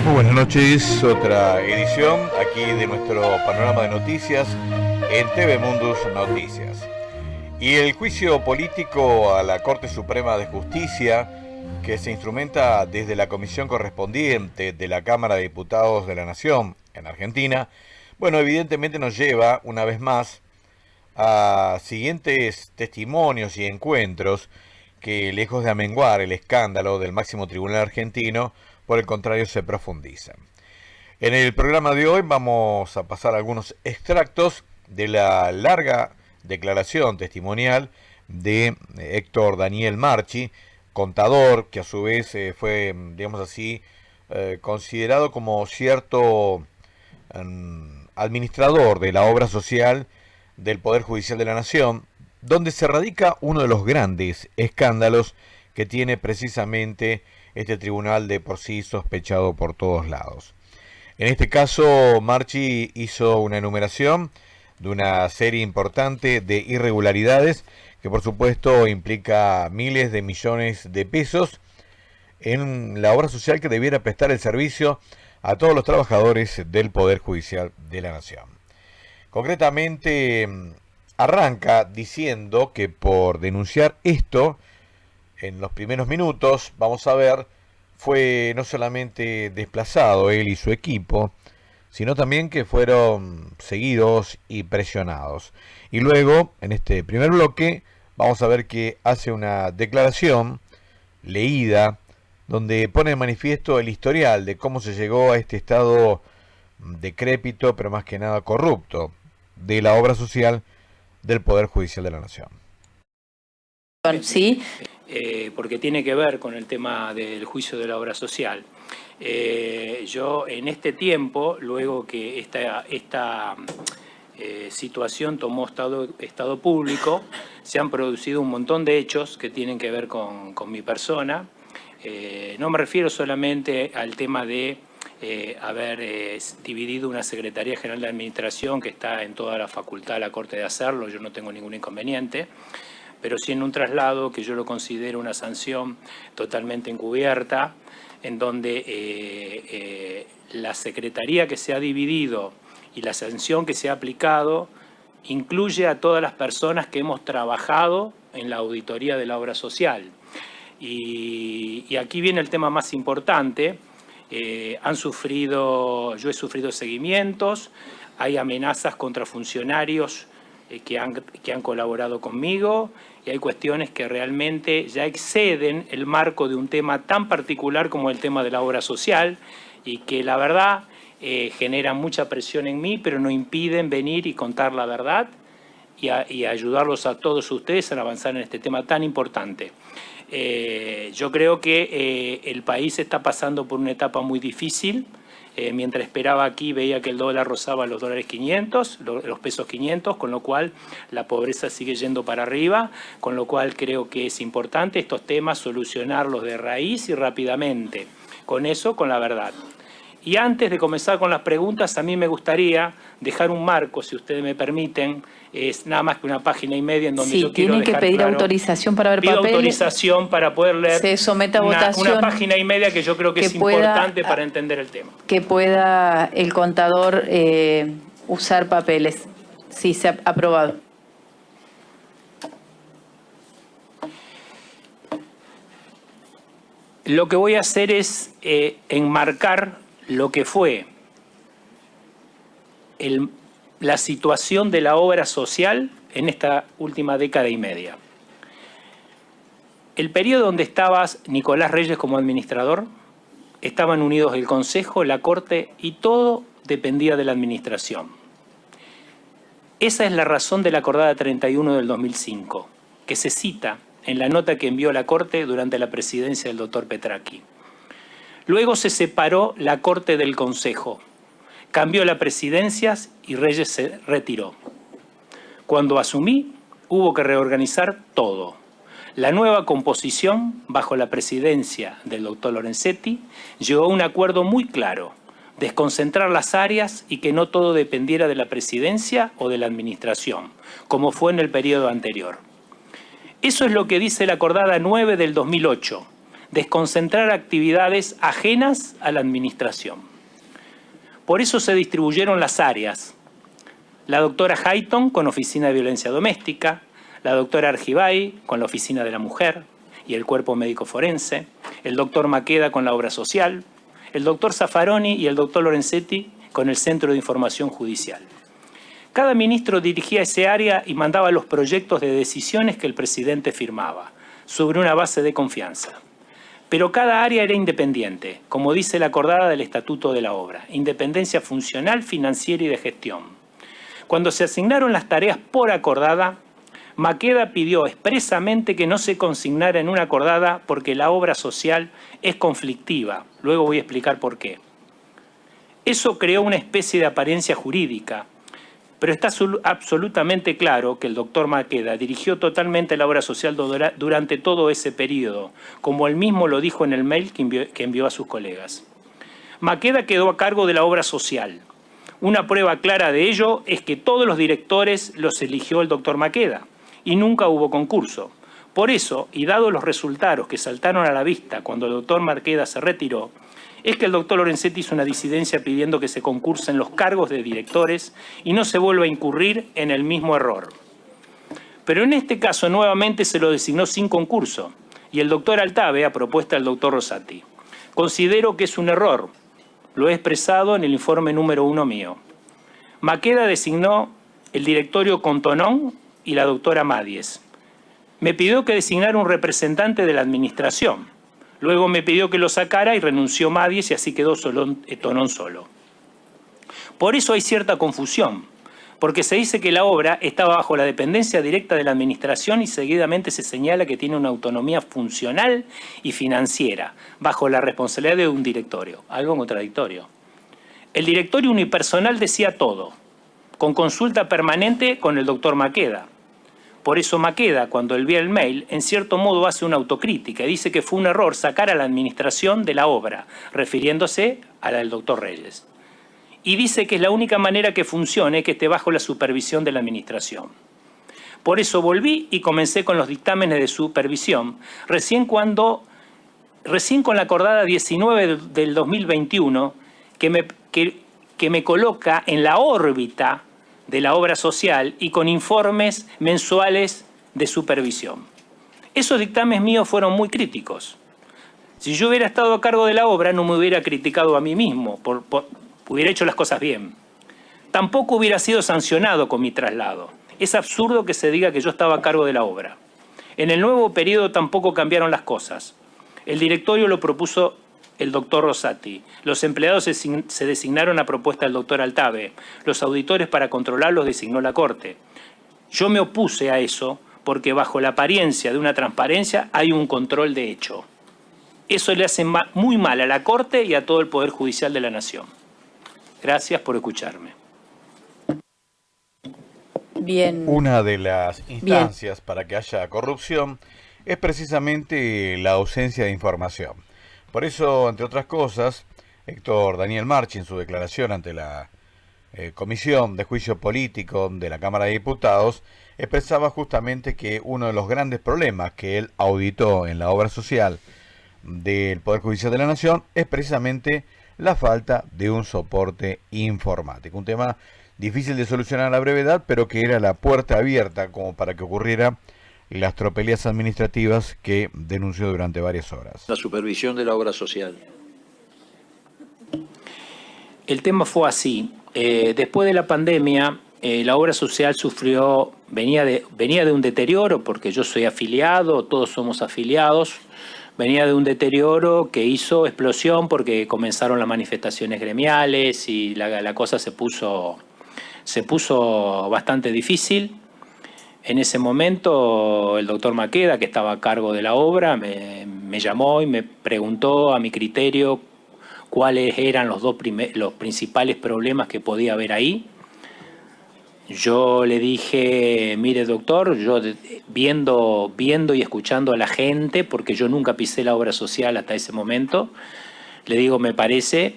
Muy buenas noches, otra edición aquí de nuestro panorama de noticias en TV Mundus Noticias. Y el juicio político a la Corte Suprema de Justicia, que se instrumenta desde la comisión correspondiente de la Cámara de Diputados de la Nación en Argentina, bueno, evidentemente nos lleva una vez más a siguientes testimonios y encuentros que, lejos de amenguar el escándalo del máximo tribunal argentino, por el contrario se profundizan. En el programa de hoy vamos a pasar algunos extractos de la larga declaración testimonial de Héctor Daniel Marchi, contador, que a su vez fue, digamos así, considerado como cierto administrador de la obra social del Poder Judicial de la Nación, donde se radica uno de los grandes escándalos que tiene precisamente este tribunal, de por sí sospechado por todos lados. En este caso, Marchi hizo una enumeración de una serie importante de irregularidades que por supuesto implica miles de millones de pesos en la obra social que debiera prestar el servicio a todos los trabajadores del Poder Judicial de la Nación. Concretamente, arranca diciendo que por denunciar esto, en los primeros minutos, vamos a ver, fue no solamente desplazado él y su equipo, sino también que fueron seguidos y presionados. Y luego, en este primer bloque, vamos a ver que hace una declaración leída, donde pone de manifiesto el historial de cómo se llegó a este estado decrépito, pero más que nada corrupto, de la obra social del Poder Judicial de la Nación. Sí. Porque tiene que ver con el tema del juicio de la obra social. Yo en este tiempo, luego que esta situación tomó estado público, se han producido un montón de hechos que tienen que ver con mi persona. No me refiero solamente al tema de haber dividido una Secretaría General de Administración, que está en toda la facultad de la Corte de hacerlo, yo no tengo ningún inconveniente, pero sí en un traslado que yo lo considero una sanción totalmente encubierta, en donde la Secretaría que se ha dividido y la sanción que se ha aplicado incluye a todas las personas que hemos trabajado en la auditoría de la obra social. Y aquí viene el tema más importante. Yo he sufrido seguimientos, hay amenazas contra funcionarios que han colaborado conmigo, y hay cuestiones que realmente ya exceden el marco de un tema tan particular como el tema de la obra social, y que la verdad generan mucha presión en mí, pero no impiden venir y contar la verdad y ayudarlos a todos ustedes a avanzar en este tema tan importante. Yo creo que el país está pasando por una etapa muy difícil. Mientras esperaba aquí, veía que el dólar rozaba los dólares 500, los pesos 500, con lo cual la pobreza sigue yendo para arriba, con lo cual creo que es importante estos temas solucionarlos de raíz y rápidamente. Con eso, con la verdad. Y antes de comenzar con las preguntas, a mí me gustaría dejar un marco, si ustedes me permiten. Es nada más que una página y media en donde yo quiero dejar claro. Tienen que pedir autorización para ver papeles. Pido papeles. Autorización para poder leer. Se somete a votación. Una página y media que yo creo que es importante para entender el tema. Que pueda el contador usar papeles. Sí, se ha aprobado. Lo que voy a hacer es enmarcar lo que fue la situación de la obra social en esta última década y media. El periodo donde estaba Nicolás Reyes como administrador, estaban unidos el Consejo, la Corte, y todo dependía de la administración. Esa es la razón de la acordada 31 del 2005, que se cita en la nota que envió la Corte durante la presidencia del doctor Petracchi. Luego se separó la Corte del Consejo, cambió las presidencias y Reyes se retiró. Cuando asumí, hubo que reorganizar todo. La nueva composición, bajo la presidencia del doctor Lorenzetti, llegó a un acuerdo muy claro: desconcentrar las áreas y que no todo dependiera de la presidencia o de la administración, como fue en el periodo anterior. Eso es lo que dice la acordada 9 del 2008, desconcentrar actividades ajenas a la administración. Por eso se distribuyeron las áreas. La doctora Hayton con Oficina de Violencia Doméstica, la doctora Argibay con la Oficina de la Mujer y el Cuerpo Médico Forense, el doctor Maqueda con la Obra Social, el doctor Zaffaroni y el doctor Lorenzetti con el Centro de Información Judicial. Cada ministro dirigía ese área y mandaba los proyectos de decisiones que el presidente firmaba, sobre una base de confianza. Pero cada área era independiente, como dice la acordada del Estatuto de la Obra, independencia funcional, financiera y de gestión. Cuando se asignaron las tareas por acordada, Maqueda pidió expresamente que no se consignara en una acordada porque la obra social es conflictiva. Luego voy a explicar por qué. Eso creó una especie de apariencia jurídica, pero está absolutamente claro que el doctor Maqueda dirigió totalmente la obra social durante todo ese periodo, como él mismo lo dijo en el mail que envió a sus colegas. Maqueda quedó a cargo de la obra social. Una prueba clara de ello es que todos los directores los eligió el doctor Maqueda y nunca hubo concurso. Por eso, y dado los resultados que saltaron a la vista cuando el doctor Maqueda se retiró, es que el doctor Lorenzetti hizo una disidencia pidiendo que se concursen los cargos de directores y no se vuelva a incurrir en el mismo error. Pero en este caso nuevamente se lo designó sin concurso y el doctor Altave a propuesta del doctor Rosati. Considero que es un error, lo he expresado en el informe número 1 mío. Maqueda designó el directorio con Tonón y la doctora Madies. Me pidió que designara un representante de la administración. Luego me pidió que lo sacara y renunció Madies y así quedó Tonón solo. Por eso hay cierta confusión, porque se dice que la obra estaba bajo la dependencia directa de la administración y seguidamente se señala que tiene una autonomía funcional y financiera, bajo la responsabilidad de un directorio, algo contradictorio. El directorio unipersonal decía todo, con consulta permanente con el doctor Maqueda. Por eso Maqueda, cuando envía el mail, en cierto modo hace una autocrítica y dice que fue un error sacar a la administración de la obra, refiriéndose a la del doctor Reyes. Y dice que es la única manera que funcione que esté bajo la supervisión de la administración. Por eso volví y comencé con los dictámenes de supervisión, recién con la acordada 19 del 2021, que me coloca en la órbita de la obra social y con informes mensuales de supervisión. Esos dictámenes míos fueron muy críticos. Si yo hubiera estado a cargo de la obra, no me hubiera criticado a mí mismo, hubiera hecho las cosas bien. Tampoco hubiera sido sancionado con mi traslado. Es absurdo que se diga que yo estaba a cargo de la obra. En el nuevo periodo tampoco cambiaron las cosas. El directorio lo propuso el doctor Rosati. Los empleados se designaron a propuesta del doctor Altave. Los auditores para controlarlos designó la Corte. Yo me opuse a eso porque bajo la apariencia de una transparencia hay un control de hecho. Eso le hace muy mal a la Corte y a todo el Poder Judicial de la Nación. Gracias por escucharme. Bien. Una de las instancias para que haya corrupción es precisamente la ausencia de información. Por eso, entre otras cosas, Héctor Daniel Marchi, en su declaración ante la Comisión de Juicio Político de la Cámara de Diputados, expresaba justamente que uno de los grandes problemas que él auditó en la obra social del Poder Judicial de la Nación es precisamente la falta de un soporte informático. Un tema difícil de solucionar a la brevedad, pero que era la puerta abierta como para que ocurriera las tropelías administrativas que denunció durante varias horas. La supervisión de la obra social. El tema fue así. Después de la pandemia, la obra social venía de un deterioro, porque yo soy afiliado, todos somos afiliados, venía de un deterioro que hizo explosión porque comenzaron las manifestaciones gremiales y la cosa se puso bastante difícil. En ese momento el doctor Maqueda, que estaba a cargo de la obra, me llamó y me preguntó a mi criterio cuáles eran los principales problemas que podía haber ahí. Yo le dije, mire doctor, yo viendo y escuchando a la gente, porque yo nunca pisé la obra social hasta ese momento, le digo, me parece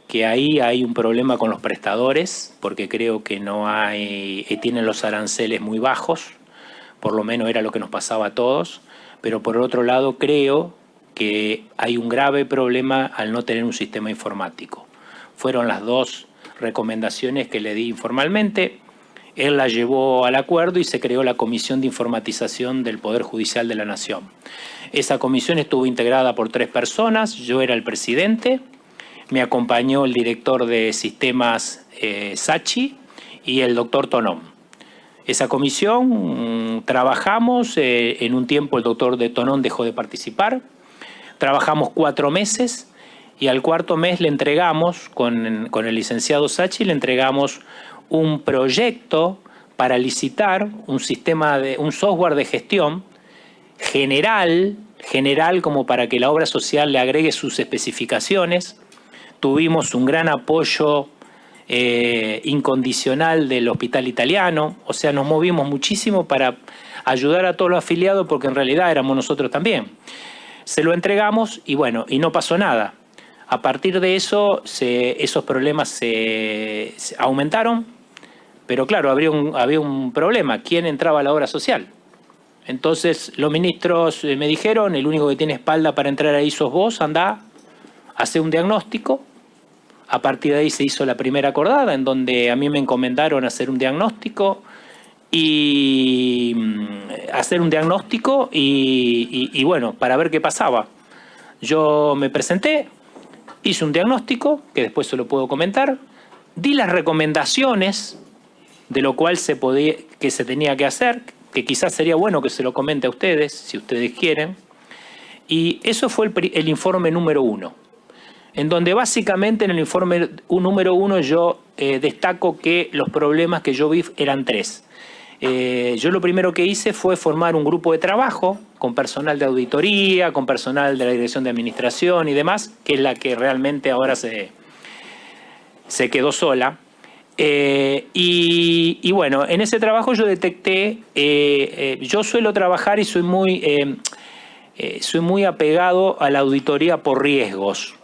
que ahí hay un problema con los prestadores, porque creo que tienen los aranceles muy bajos, por lo menos era lo que nos pasaba a todos, pero por otro lado creo que hay un grave problema al no tener un sistema informático. Fueron las dos recomendaciones que le di informalmente. Él la llevó al acuerdo y se creó la Comisión de Informatización del Poder Judicial de la Nación. Esa comisión estuvo integrada por 3 personas, yo era el presidente, me acompañó el director de sistemas Sachi y el doctor Tonón. Esa comisión trabajamos, en un tiempo el doctor Tonón dejó de participar, trabajamos 4 meses y al 4.º mes le entregamos, con el licenciado Sachi, le entregamos un proyecto para licitar un software de gestión general como para que la obra social le agregue sus especificaciones. Tuvimos un gran apoyo incondicional del Hospital Italiano, o sea, nos movimos muchísimo para ayudar a todos los afiliados porque en realidad éramos nosotros también. Se lo entregamos y bueno, y no pasó nada. A partir de eso, esos problemas se aumentaron, pero claro, había un problema. ¿Quién entraba a la obra social? Entonces los ministros me dijeron, el único que tiene espalda para entrar ahí sos vos, andá, hacé un diagnóstico. A partir de ahí se hizo la primera acordada, en donde a mí me encomendaron hacer un diagnóstico y bueno, para ver qué pasaba. Yo me presenté, hice un diagnóstico, que después se lo puedo comentar, di las recomendaciones de lo cual que se tenía que hacer, que quizás sería bueno que se lo comente a ustedes, si ustedes quieren. Y eso fue el informe número 1, en donde básicamente en el informe número 1 yo destaco que los problemas que yo vi eran 3. Yo lo primero que hice fue formar un grupo de trabajo con personal de auditoría, con personal de la Dirección de Administración y demás, que es la que realmente ahora se quedó sola. Y bueno, en ese trabajo yo detecté, yo suelo trabajar y soy muy apegado a la auditoría por riesgos,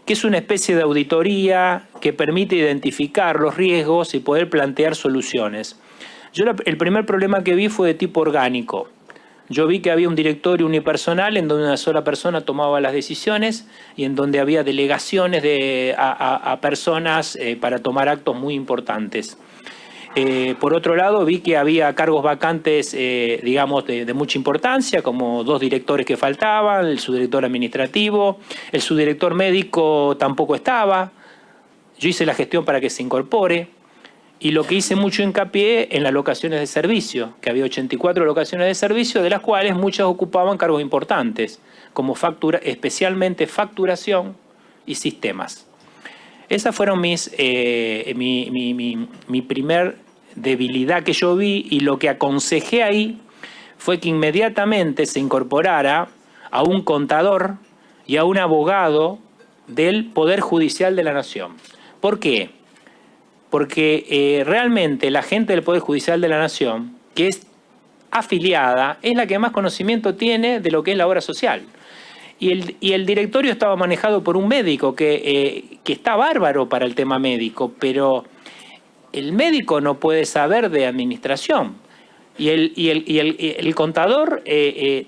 que es una especie de auditoría que permite identificar los riesgos y poder plantear soluciones. El primer problema que vi fue de tipo orgánico. Yo vi que había un directorio unipersonal en donde una sola persona tomaba las decisiones y en donde había delegaciones a personas para tomar actos muy importantes. Por otro lado, vi que había cargos vacantes, digamos, de mucha importancia, como 2 directores que faltaban, el subdirector administrativo, el subdirector médico tampoco estaba. Yo hice la gestión para que se incorpore. Y lo que hice mucho hincapié en las locaciones de servicio, que había 84 locaciones de servicio, de las cuales muchas ocupaban cargos importantes, como especialmente facturación y sistemas. Esas fueron mi primer debilidad que yo vi, y lo que aconsejé ahí fue que inmediatamente se incorporara a un contador y a un abogado del Poder Judicial de la Nación. ¿Por qué? Porque realmente la gente del Poder Judicial de la Nación, que es afiliada, es la que más conocimiento tiene de lo que es la obra social. Y el directorio estaba manejado por un médico que está bárbaro para el tema médico, pero el médico no puede saber de administración. Y el contador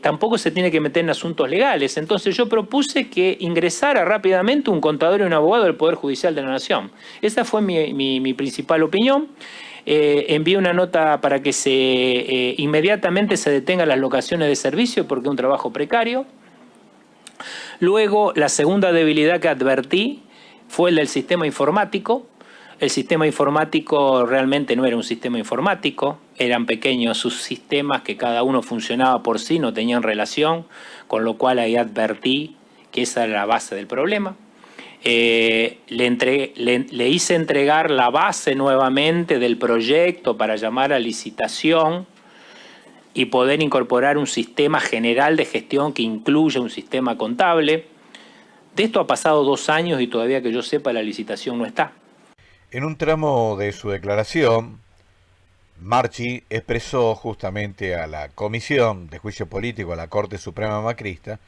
tampoco se tiene que meter en asuntos legales. Entonces yo propuse que ingresara rápidamente un contador y un abogado del Poder Judicial de la Nación. Esa fue mi principal opinión. Envié una nota para que inmediatamente se detengan las locaciones de servicio porque es un trabajo precario. Luego, la segunda debilidad que advertí fue el del sistema informático. El sistema informático realmente no era un sistema informático, eran pequeños subsistemas que cada uno funcionaba por sí, no tenían relación, con lo cual ahí advertí que esa era la base del problema. Le hice entregar la base nuevamente del proyecto para llamar a licitación y poder incorporar un sistema general de gestión que incluya un sistema contable. De esto ha pasado 2 años y todavía que yo sepa la licitación no está. En un tramo de su declaración, Marchi expresó justamente a la Comisión de Juicio Político, a la Corte Suprema Macrista,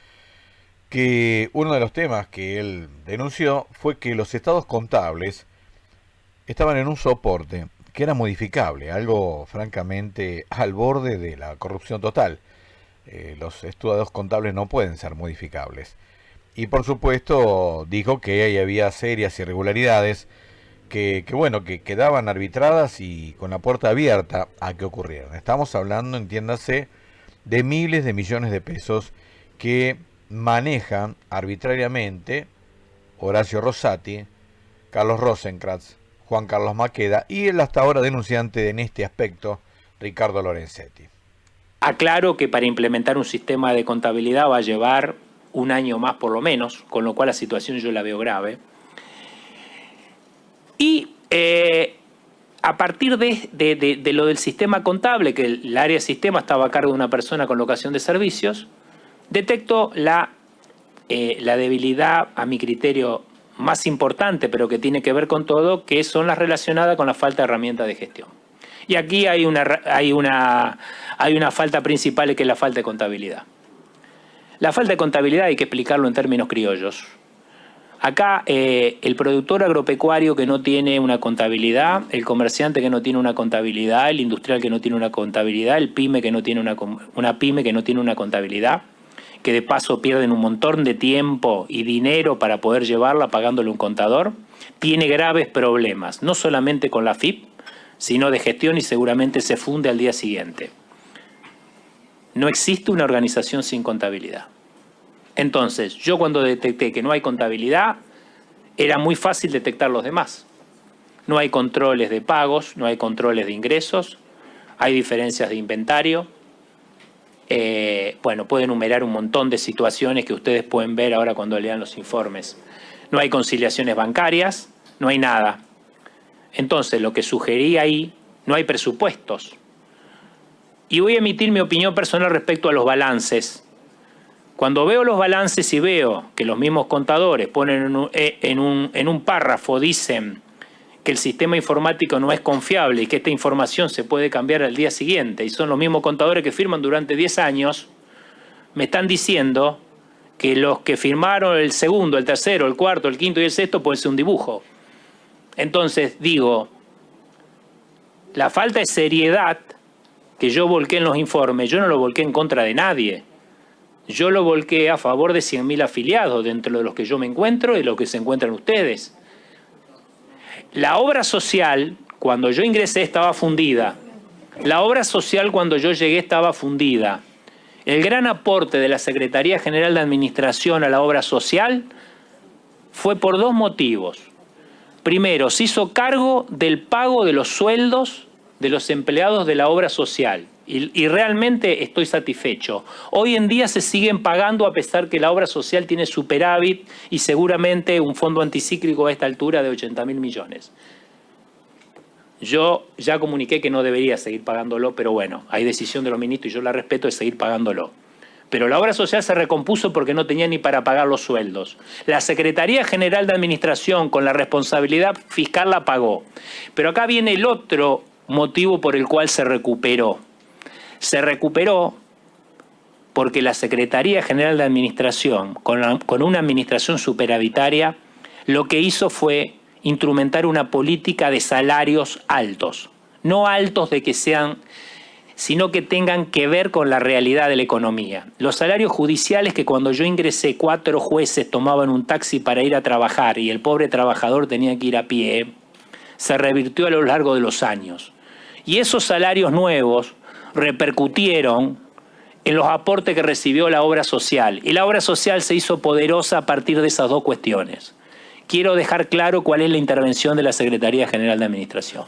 que uno de los temas que él denunció fue que los estados contables estaban en un soporte que era modificable, algo francamente al borde de la corrupción total. los estados contables no pueden ser modificables. Y por supuesto dijo que ahí había serias irregularidades que quedaban arbitradas y con la puerta abierta a que ocurrieran. Estamos hablando, entiéndase, de miles de millones de pesos que manejan arbitrariamente Horacio Rosati, Carlos Rosenkrantz, Juan Carlos Maqueda y el hasta ahora denunciante en este aspecto, Ricardo Lorenzetti. Aclaro que para implementar un sistema de contabilidad va a llevar un año más por lo menos, con lo cual la situación yo la veo grave. Y a partir de lo del sistema contable, que el área de sistema estaba a cargo de una persona con locación de servicios, detecto la debilidad, a mi criterio, más importante, pero que tiene que ver con todo, que son las relacionadas con la falta de herramientas de gestión. Y aquí hay una falta principal, que es la falta de contabilidad. La falta de contabilidad hay que explicarlo en términos criollos. Acá el productor agropecuario que no tiene una contabilidad, el comerciante que no tiene una contabilidad, el industrial que no tiene una contabilidad, el pyme que no tiene una pyme que no tiene una contabilidad, que de paso pierden un montón de tiempo y dinero para poder llevarla pagándole un contador, tiene graves problemas, no solamente con la FIP, sino de gestión, y seguramente se funde al día siguiente. No existe una organización sin contabilidad. Entonces, yo cuando detecté que no hay contabilidad, era muy fácil detectar los demás. No hay controles de pagos, no hay controles de ingresos, hay diferencias de inventario. Puedo enumerar un montón de situaciones que ustedes pueden ver ahora cuando lean los informes. No hay conciliaciones bancarias, no hay nada. Entonces, lo que sugerí ahí, no hay presupuestos. Y voy a emitir mi opinión personal respecto a los balances. Cuando veo los balances y veo que los mismos contadores ponen en un párrafo, dicen que el sistema informático no es confiable y que esta información se puede cambiar al día siguiente, y son los mismos contadores que firman durante 10 años, me están diciendo que los que firmaron el segundo, el tercero, el cuarto, el quinto y el sexto pueden ser un dibujo. Entonces digo, la falta de seriedad que yo volqué en los informes, yo no lo volqué en contra de nadie. Yo lo volqué a favor de 100.000 afiliados, dentro de los que yo me encuentro y de los que se encuentran ustedes. La obra social, cuando yo ingresé, estaba fundida. La obra social, cuando yo llegué, estaba fundida. El gran aporte de la Secretaría General de Administración a la obra social fue por dos motivos. Primero, se hizo cargo del pago de los sueldos de los empleados de la obra social. Y realmente estoy satisfecho. Hoy en día se siguen pagando a pesar que la obra social tiene superávit y seguramente un fondo anticíclico a esta altura de 80.000 millones. Yo ya comuniqué que no debería seguir pagándolo, pero bueno, hay decisión de los ministros y yo la respeto, de seguir pagándolo. Pero la obra social se recompuso porque no tenía ni para pagar los sueldos. La Secretaría General de Administración, con la responsabilidad fiscal, la pagó. Pero acá viene el otro motivo por el cual se recuperó. Se recuperó porque la Secretaría General de Administración, con una administración superavitaria, lo que hizo fue instrumentar una política de salarios altos. No altos de que sean, sino que tengan que ver con la realidad de la economía. Los salarios judiciales, que cuando yo ingresé 4 jueces tomaban un taxi para ir a trabajar y el pobre trabajador tenía que ir a pie, se revirtió a lo largo de los años. Y esos salarios nuevos repercutieron en los aportes que recibió la obra social. Y la obra social se hizo poderosa a partir de esas dos cuestiones. Quiero dejar claro cuál es la intervención de la Secretaría General de Administración.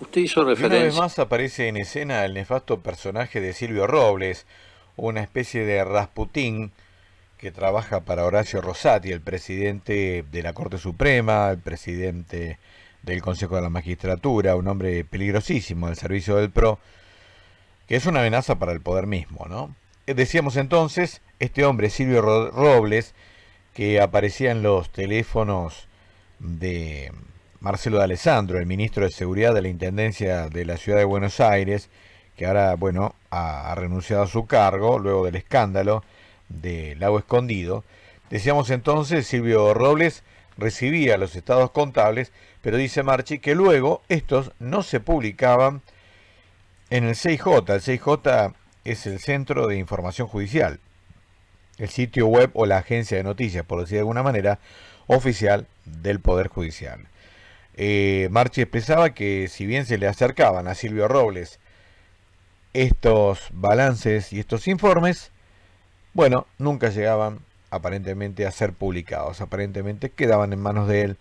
Usted hizo Una vez referencia. más aparece en escena el nefasto personaje de Silvio Robles, una especie de Rasputín que trabaja para Horacio Rosati, el presidente de la Corte Suprema, el presidente del Consejo de la Magistratura, un hombre peligrosísimo al servicio del PRO, que es una amenaza para el poder mismo, ¿no? Decíamos entonces, este hombre, Silvio Robles, que aparecía en los teléfonos de Marcelo D'Alessandro, el ministro de Seguridad de la Intendencia de la Ciudad de Buenos Aires, que ahora, ha renunciado a su cargo luego del escándalo de Lago Escondido. Decíamos entonces, Silvio Robles recibía los estados contables, pero dice Marchi que luego estos no se publicaban en el CIJ. El CIJ es el Centro de Información Judicial, el sitio web o la agencia de noticias, por decir de alguna manera, oficial del Poder Judicial. Marchi expresaba que si bien se le acercaban a Silvio Robles estos balances y estos informes, bueno, nunca llegaban aparentemente a ser publicados, aparentemente quedaban en manos de él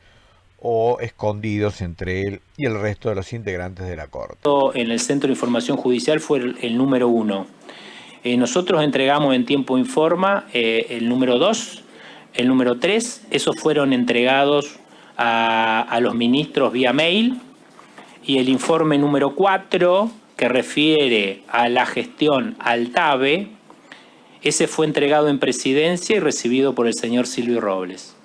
o escondidos entre él y el resto de los integrantes de la Corte. En el Centro de Información Judicial fue el número 1. Nosotros entregamos en tiempo y forma el número 2, el número 3, esos fueron entregados a los ministros vía mail, y el informe número 4, que refiere a la gestión al TABE, ese fue entregado en presidencia y recibido por el señor Silvio Robles.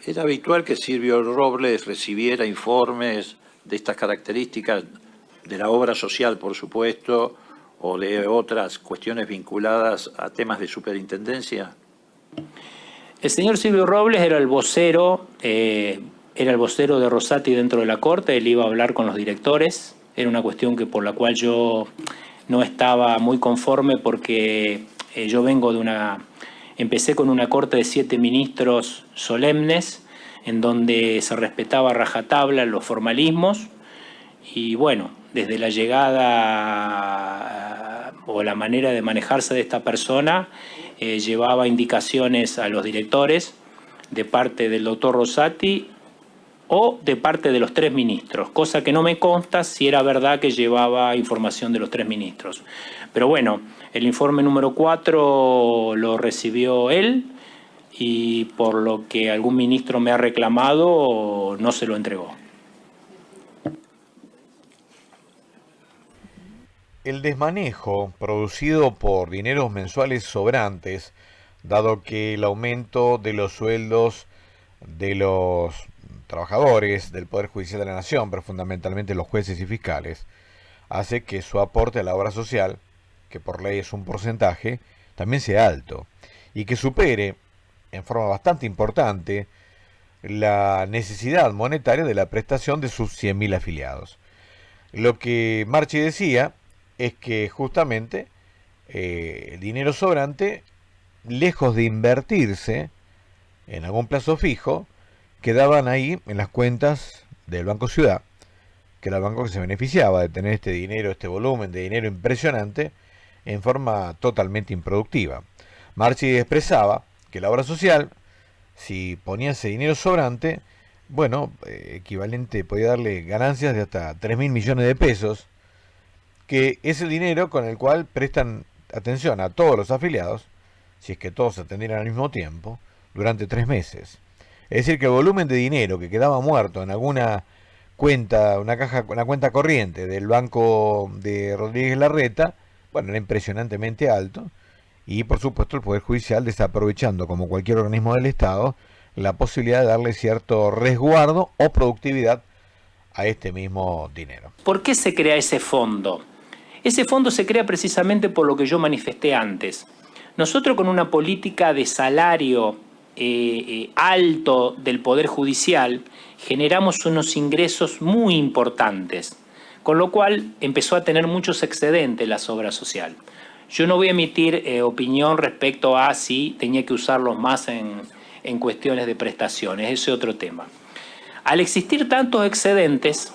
¿Era habitual que Silvio Robles recibiera informes de estas características, de la obra social, por supuesto, o de otras cuestiones vinculadas a temas de superintendencia? El señor Silvio Robles era el vocero de Rosati dentro de la Corte. Él iba a hablar con los directores. Era una cuestión por la cual yo no estaba muy conforme, porque yo vengo empecé con una Corte de 7 ministros solemnes, en donde se respetaba a rajatabla los formalismos, y bueno, desde la llegada o la manera de manejarse de esta persona, llevaba indicaciones a los directores de parte del doctor Rosati o de parte de los 3 ministros, cosa que no me consta si era verdad que llevaba información de los 3 ministros. Pero bueno, el informe número 4 lo recibió él, y por lo que algún ministro me ha reclamado, no se lo entregó. El desmanejo producido por dineros mensuales sobrantes, dado que el aumento de los sueldos de los trabajadores del Poder Judicial de la Nación, pero fundamentalmente los jueces y fiscales, hace que su aporte a la obra social, que por ley es un porcentaje, también sea alto, y que supere en forma bastante importante la necesidad monetaria de la prestación de sus 100.000 afiliados. Lo que Marchi decía es que justamente el dinero sobrante, lejos de invertirse en algún plazo fijo, quedaban ahí en las cuentas del Banco Ciudad, que era el banco que se beneficiaba de tener este dinero, este volumen de dinero impresionante, en forma totalmente improductiva. Marchi expresaba que la obra social, si ponía ese dinero sobrante, bueno, equivalente, podía darle ganancias de hasta 3.000 millones de pesos, que es el dinero con el cual prestan atención a todos los afiliados, si es que todos se atendieran al mismo tiempo, durante 3 meses. Es decir, que el volumen de dinero que quedaba muerto en alguna cuenta, una cuenta corriente del banco de Rodríguez Larreta, bueno, era impresionantemente alto, y por supuesto el Poder Judicial desaprovechando, como cualquier organismo del Estado, la posibilidad de darle cierto resguardo o productividad a este mismo dinero. ¿Por qué se crea ese fondo? Ese fondo se crea precisamente por lo que yo manifesté antes. Nosotros, con una política de salario alto del Poder Judicial, generamos unos ingresos muy importantes, con lo cual empezó a tener muchos excedentes la obra social. Yo no voy a emitir opinión respecto a si tenía que usarlos más en cuestiones de prestaciones, ese es otro tema. Al existir tantos excedentes,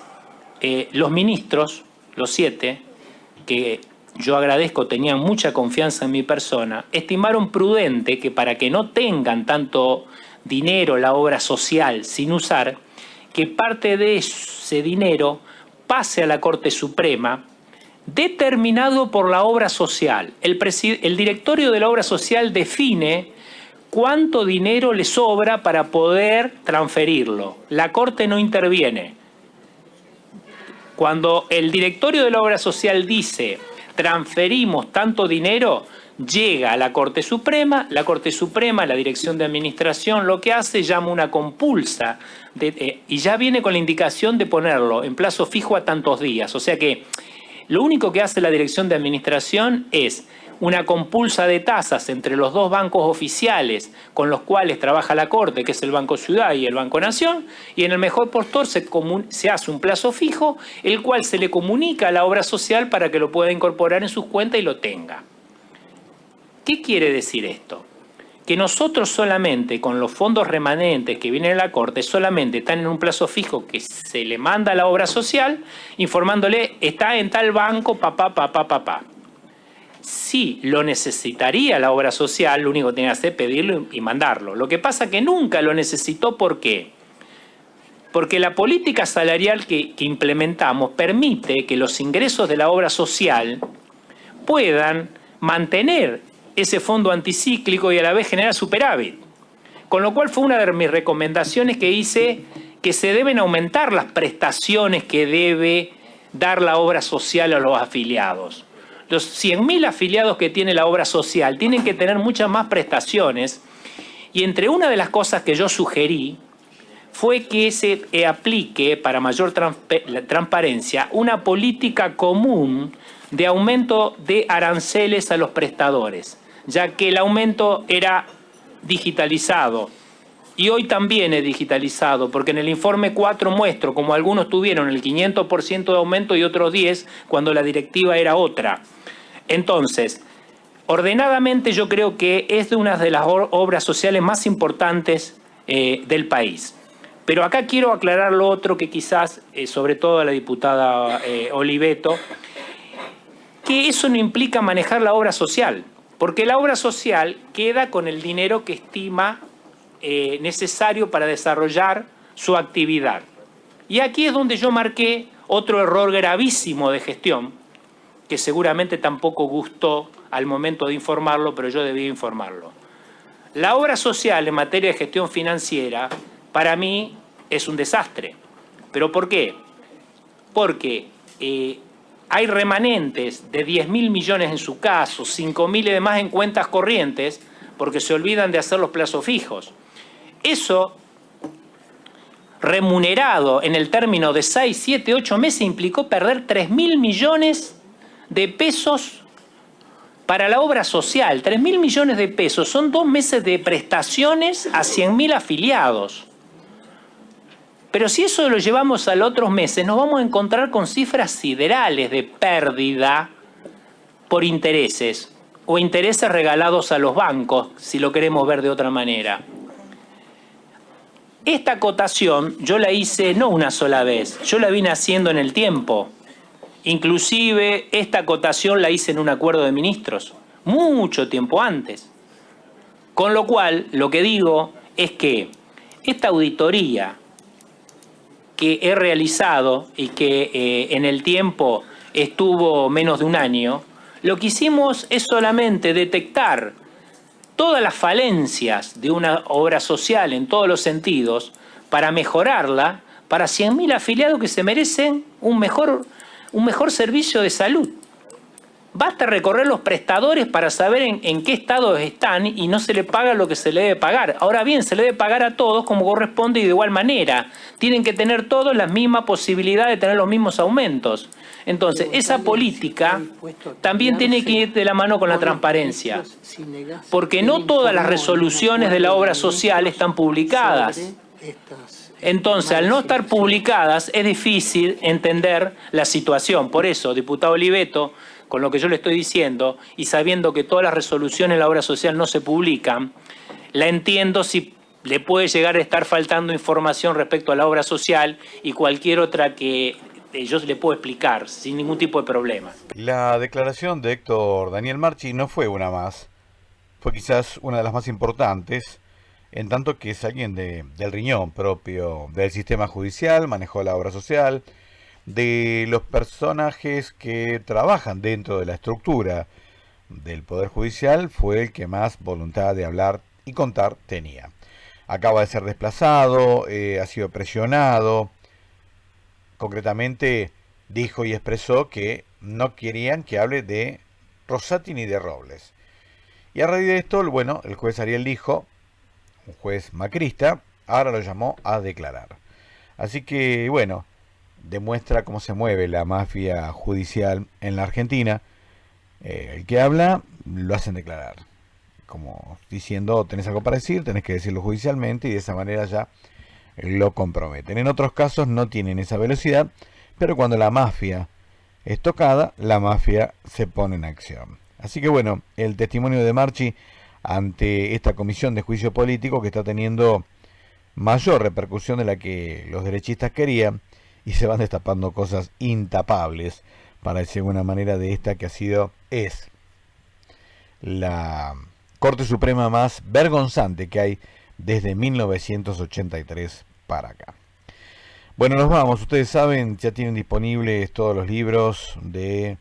los ministros, los 7, que yo agradezco tenían mucha confianza en mi persona, estimaron prudente que, para que no tengan tanto dinero la obra social sin usar, que parte de ese dinero pase a la Corte Suprema, determinado por la obra social. El directorio de la obra social define cuánto dinero le sobra para poder transferirlo. La Corte no interviene. Cuando el directorio de la obra social dice transferimos tanto dinero, llega a la Corte Suprema, la Dirección de Administración lo que hace, llama una compulsa y ya viene con la indicación de ponerlo en plazo fijo a tantos días. O sea que lo único que hace la Dirección de Administración es una compulsa de tasas entre los dos bancos oficiales con los cuales trabaja la Corte, que es el Banco Ciudad y el Banco Nación, y en el mejor postor se hace un plazo fijo, el cual se le comunica a la obra social para que lo pueda incorporar en sus cuentas y lo tenga. ¿Qué quiere decir esto? Que nosotros solamente con los fondos remanentes que vienen a la Corte solamente están en un plazo fijo que se le manda a la obra social informándole está en tal banco, papá. Si lo necesitaría la obra social, lo único que tiene que hacer es pedirlo y mandarlo. Lo que pasa es que nunca lo necesitó, ¿por qué? Porque la política salarial que implementamos permite que los ingresos de la obra social puedan mantener ese fondo anticíclico y a la vez generar superávit. Con lo cual fue una de mis recomendaciones que hice, que se deben aumentar las prestaciones que debe dar la obra social a los afiliados. Los 100.000 afiliados que tiene la obra social tienen que tener muchas más prestaciones, y entre una de las cosas que yo sugerí fue que se aplique para mayor transparencia una política común de aumento de aranceles a los prestadores, ya que el aumento era digitalizado. Y hoy también es digitalizado, porque en el informe 4 muestro como algunos tuvieron el 500% de aumento y otros 10% cuando la directiva era otra. Entonces, ordenadamente yo creo que es de una de las obras sociales más importantes del país. Pero acá quiero aclarar lo otro que quizás, sobre todo a la diputada Oliveto, que eso no implica manejar la obra social, porque la obra social queda con el dinero que estima necesario para desarrollar su actividad. Y aquí es donde yo marqué otro error gravísimo de gestión, que seguramente tampoco gustó al momento de informarlo, pero yo debía informarlo. La obra social en materia de gestión financiera, para mí, es un desastre. ¿Pero por qué? Porque hay remanentes de 10.000 millones en su caso, 5.000 y demás en cuentas corrientes, porque se olvidan de hacer los plazos fijos. Eso, remunerado en el término de 6, 7, 8 meses, implicó perder 3.000 millones de pesos para la obra social. 3.000 millones de pesos son 2 meses de prestaciones a 100.000 afiliados. Pero si eso lo llevamos a los otros meses, nos vamos a encontrar con cifras siderales de pérdida por intereses o intereses regalados a los bancos, si lo queremos ver de otra manera. Esta acotación yo la hice no una sola vez, yo la vine haciendo en el tiempo. Inclusive esta acotación la hice en un acuerdo de ministros, mucho tiempo antes. Con lo cual, lo que digo es que esta auditoría que he realizado y que en el tiempo estuvo menos de un año, lo que hicimos es solamente detectar todas las falencias de una obra social en todos los sentidos para mejorarla para 100.000 afiliados que se merecen un mejor servicio de salud. Basta recorrer los prestadores para saber en qué estado están y no se le paga lo que se le debe pagar. Ahora bien, se le debe pagar a todos como corresponde y de igual manera. Tienen que tener todos la misma posibilidad de tener los mismos aumentos. Entonces, esa política también tiene que ir de la mano con la transparencia. Porque no todas las resoluciones de la obra social están publicadas. Entonces, al no estar publicadas, es difícil entender la situación. Por eso, diputado Oliveto, con lo que yo le estoy diciendo, y sabiendo que todas las resoluciones de la obra social no se publican, la entiendo si le puede llegar a estar faltando información respecto a la obra social y cualquier otra que yo le puedo explicar sin ningún tipo de problema. La declaración de Héctor Daniel Marchi no fue una más, fue quizás una de las más importantes, en tanto que es alguien del riñón propio del sistema judicial, manejó la obra social, de los personajes que trabajan dentro de la estructura del Poder Judicial, fue el que más voluntad de hablar y contar tenía. Acaba de ser desplazado, ha sido presionado, concretamente dijo y expresó que no querían que hable de Rosati ni de Robles. Y a raíz de esto, bueno, el juez Ariel dijo, un juez macrista, ahora lo llamó a declarar. Así que, bueno, demuestra cómo se mueve la mafia judicial en la Argentina, el que habla lo hacen declarar, como diciendo tenés algo para decir, tenés que decirlo judicialmente, y de esa manera ya lo comprometen. En otros casos no tienen esa velocidad, pero cuando la mafia es tocada, la mafia se pone en acción. Así que bueno, el testimonio de Marchi ante esta comisión de juicio político, que está teniendo mayor repercusión de la que los derechistas querían, y se van destapando cosas intapables, para decir de alguna manera, de esta que es la Corte Suprema más vergonzante que hay desde 1983 para acá. Bueno, nos vamos. Ustedes saben, ya tienen disponibles todos los libros de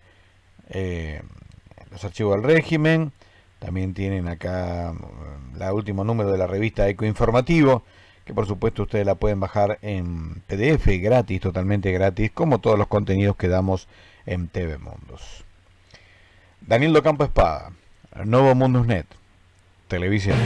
los archivos del régimen. También tienen acá el último número de la revista Eco Informativo, que por supuesto ustedes la pueden bajar en PDF gratis, totalmente gratis, como todos los contenidos que damos en TV Mundos. Daniel Docampo Espada, Novo Mundus Net, Televisión.